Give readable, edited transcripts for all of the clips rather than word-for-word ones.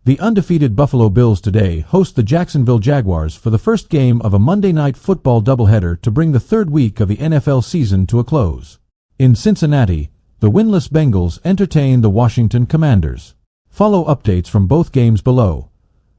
The undefeated Buffalo Bills today host the Jacksonville Jaguars for the first game of a Monday Night Football doubleheader to bring the third week of the NFL season to a close. In Cincinnati, the winless Bengals entertain the Washington Commanders. Follow updates from both games below.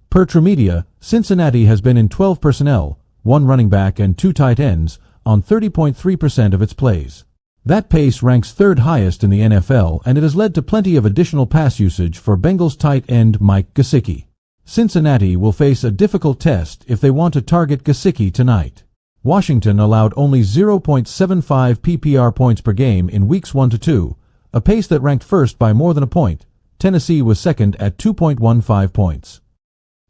Per TruMedia, Cincinnati has been in 12 personnel, 1 running back and 2 tight ends, on 30.3% of its plays. That pace ranks third highest in the NFL, and it has led to plenty of additional pass usage for Bengals tight end Mike Gesicki. Cincinnati will face a difficult test if they want to target Gesicki tonight. Washington allowed only 0.75 PPR points per game in weeks 1 to 2, a pace that ranked first by more than a point. Tennessee was second at 2.15 points.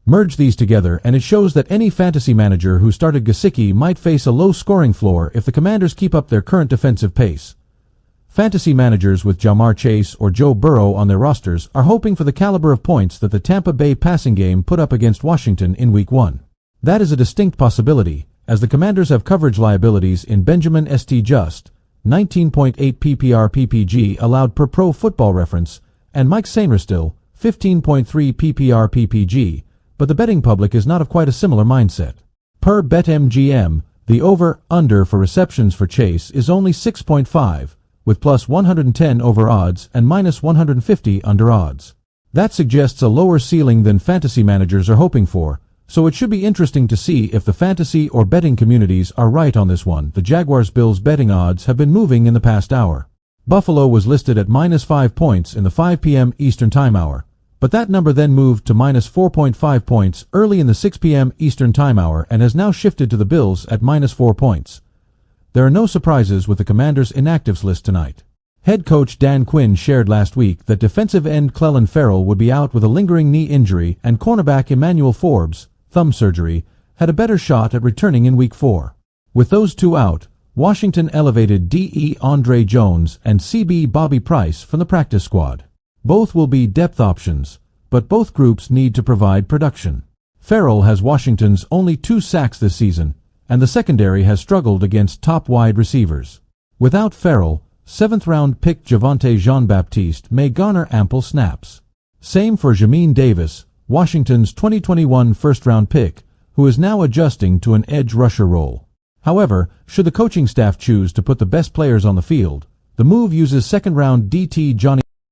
Merge these together and it shows that any fantasy manager who started Gesicki might face a low scoring floor if the Commanders keep up their current defensive pace. Fantasy managers with Ja'Marr Chase or Joe Burrow on their rosters are hoping for the caliber of points that the Tampa Bay passing game put up against Washington in Week 1. That is a distinct possibility, as the Commanders have coverage liabilities in Benjamin St. Just, 19.8 PPR PPG allowed per Pro Football Reference, and Mike Sainristil, 15.3 PPR PPG, but the betting public is not of quite a similar mindset. Per BetMGM, the over-under for receptions for Chase is only 6.5, with plus 110 over odds and minus 150 under odds. That suggests a lower ceiling than fantasy managers are hoping for, so it should be interesting to see if the fantasy or betting communities are right on this one. The Jaguars-Bills betting odds have been moving in the past hour. Buffalo was listed at minus 5 points in the 5 p.m. Eastern Time hour, but that number then moved to minus 4.5 points early in the 6 p.m. Eastern Time hour and has now shifted to the Bills at minus 4 points. There are no surprises with the Commanders' inactives list tonight. Head coach Dan Quinn shared last week that defensive end Clelin Ferrell would be out with a lingering knee injury, and cornerback Emmanuel Forbes, thumb surgery, had a better shot at returning in Week 4. With those two out, Washington elevated D.E. Andre Jones and C.B. Bobby Price from the practice squad. Both will be depth options, but both groups need to provide production. Ferrell has Washington's only 2 sacks this season, and the secondary has struggled against top wide receivers. Without Ferrell, 7th-round pick Javonte Jean-Baptiste may garner ample snaps. Same for Jamin Davis, Washington's 2021 first-round pick, who is now adjusting to an edge rusher role. However, should the coaching staff choose to put the best players on the field, the move uses second-round DT Johnny